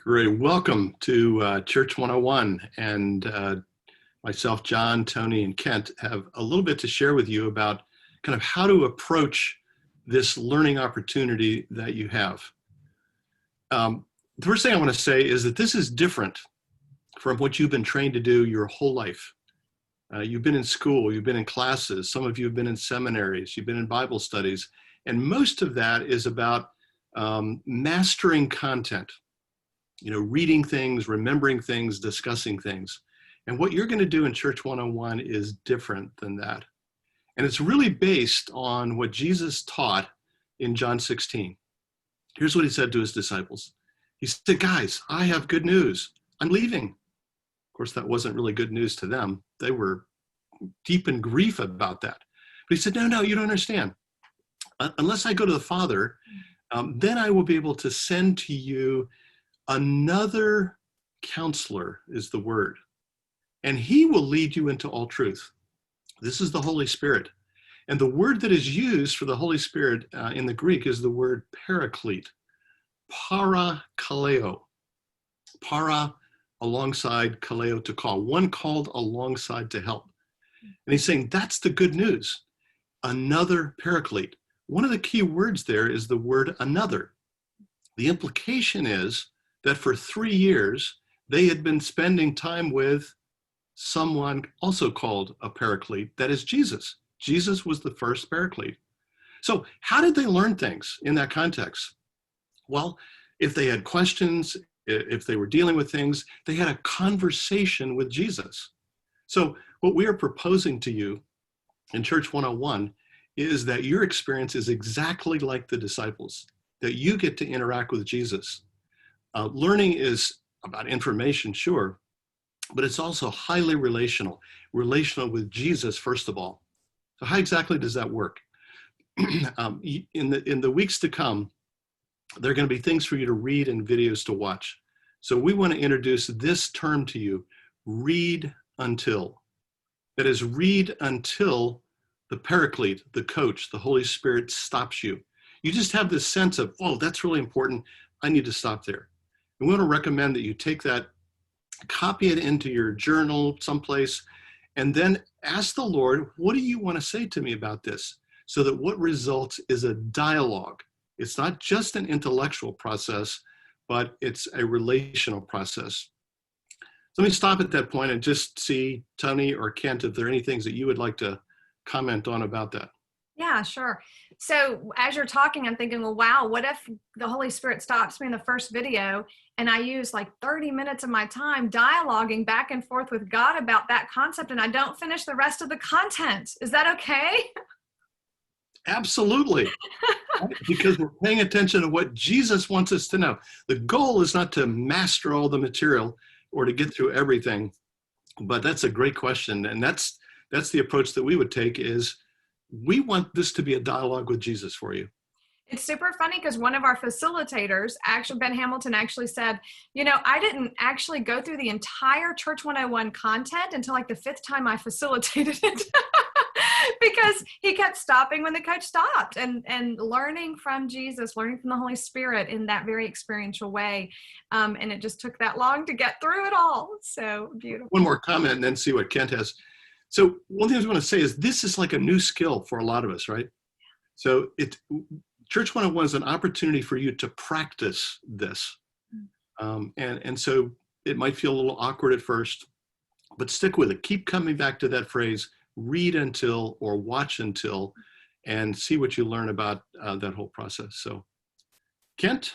Great. Welcome to Church 101. And myself, John, Toni, and Kent have a little bit to share with you about kind of how to approach this learning opportunity that you have. The first thing I want to say is that this is different from what you've been trained to do your whole life. You've been in school, you've been in classes, some of you have been in seminaries, you've been in Bible studies, and most of that is about mastering content. Reading things, remembering things, discussing things. And what you're going to do in Church 101 is different than that. And it's really based on what Jesus taught in John 16. Here's what he said to his disciples. He said, guys, I have good news. I'm leaving. Of course, that wasn't really good news to them. They were deep in grief about that. But he said, no, you don't understand. Unless I go to the Father, then I will be able to send to you another counselor, is the word, and he will lead you into all truth. This is the Holy Spirit. And the word that is used for the Holy Spirit in the Greek is the word paraclete, parakaleo. Para alongside, kaleo to call, one called alongside to help. And he's saying that's the good news, another paraclete. One of the key words there is the word another. The implication is that for 3 years, they had been spending time with someone also called a paraclete, that is Jesus. Jesus was the first paraclete. So how did they learn things in that context? Well, if they had questions, if they were dealing with things, they had a conversation with Jesus. So what we are proposing to you in Church 101 is that your experience is exactly like the disciples, that you get to interact with Jesus. Learning is about information, sure, but it's also highly relational with Jesus, first of all. So how exactly does that work? In the weeks to come, there are going to be things for you to read and videos to watch. So we want to introduce this term to you, read until. That is, read until the paraclete, the coach, the Holy Spirit stops you. You just have this sense of, oh, that's really important. I need to stop there. We want to recommend that you take that, copy it into your journal someplace, and then ask the Lord, what do you want to say to me about this? So that what results is a dialogue. It's not just an intellectual process, but it's a relational process. So let me stop at that point and just see, Toni or Kent, if there are any things that you would like to comment on about that. Yeah, sure. So as you're talking, I'm thinking, well, wow, what if the Holy Spirit stops me in the first video and I use like 30 minutes of my time dialoguing back and forth with God about that concept and I don't finish the rest of the content? Is that okay? Absolutely. Because we're paying attention to what Jesus wants us to know. The goal is not to master all the material or to get through everything, but that's a great question. And that's the approach that we would take, is we want this to be a dialogue with Jesus for you. It's super funny because one of our facilitators, actually Ben Hamilton, actually said, I didn't actually go through the entire Church 101 content until like the 5th time I facilitated it. Because he kept stopping when the coach stopped and learning from Jesus, learning from the Holy Spirit in that very experiential way. And it just took that long to get through it all. So beautiful. One more comment and then see what Kent has. So one thing I want to say is this is like a new skill for a lot of us, right? So Church 101 is an opportunity for you to practice this. And so it might feel a little awkward at first, but stick with it. Keep coming back to that phrase, read until or watch until, and see what you learn about that whole process. So Kent,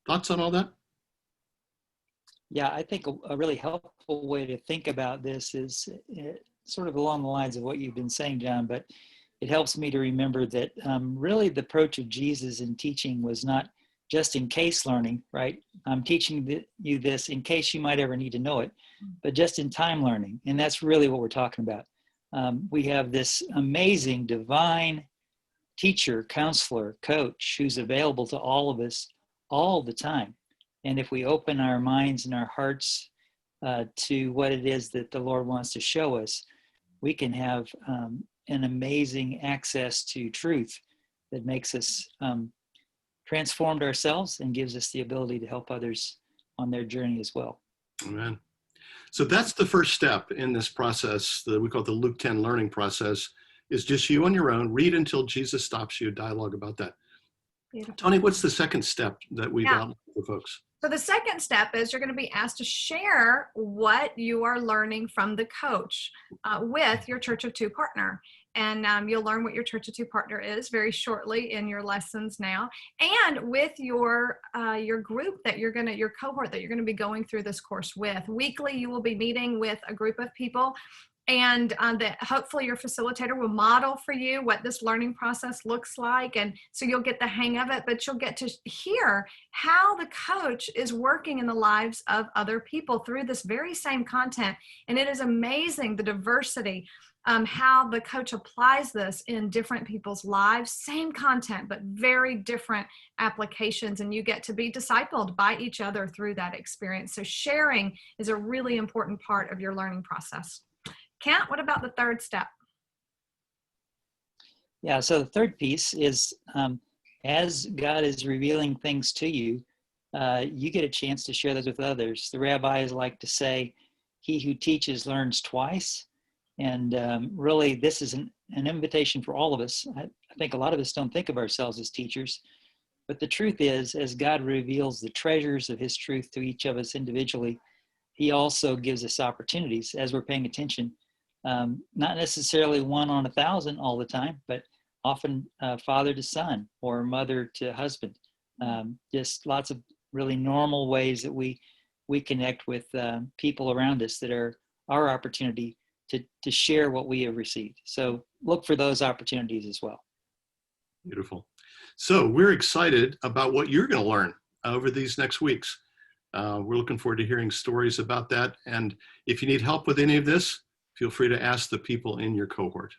thoughts on all that? Yeah, I think a really helpful way to think about this is sort of along the lines of what you've been saying, John, but it helps me to remember that really the approach of Jesus in teaching was not just in case learning, right? I'm teaching you this in case you might ever need to know it, but just in time learning. And that's really what we're talking about. We have this amazing divine teacher, counselor, coach who's available to all of us all the time. And if we open our minds and our hearts to what it is that the Lord wants to show us, we can have an amazing access to truth that makes us transformed ourselves and gives us the ability to help others on their journey as well. Amen. So that's the first step in this process that we call the Luke 10 learning process, is just you on your own, read until Jesus stops you, dialogue about that. Beautiful. Toni, what's the second step that we've outlined for folks? So the second step is you're going to be asked to share what you are learning from the coach with your Church of Two partner. And you'll learn what your Church of Two partner is very shortly in your lessons now, and with your group that you're gonna, your cohort that you're gonna be going through this course with. Weekly, you will be meeting with a group of people, and that hopefully your facilitator will model for you what this learning process looks like, and so you'll get the hang of it, but you'll get to hear how the coach is working in the lives of other people through this very same content. And it is amazing the diversity, how the coach applies this in different people's lives, same content, but very different applications, and you get to be discipled by each other through that experience. So sharing is a really important part of your learning process. Kent, what about the third step? Yeah, so the third piece is as God is revealing things to you, you get a chance to share those with others. The rabbis like to say, he who teaches learns twice. And really, this is an invitation for all of us. I think a lot of us don't think of ourselves as teachers, but the truth is, as God reveals the treasures of his truth to each of us individually, he also gives us opportunities as we're paying attention. Not necessarily 1 on 1,000 all the time, but often father to son or mother to husband. Just lots of really normal ways that we connect with people around us that are our opportunity to share what we have received. So look for those opportunities as well. Beautiful. So we're excited about what you're going to learn over these next weeks. We're looking forward to hearing stories about that. And if you need help with any of this, feel free to ask the people in your cohort.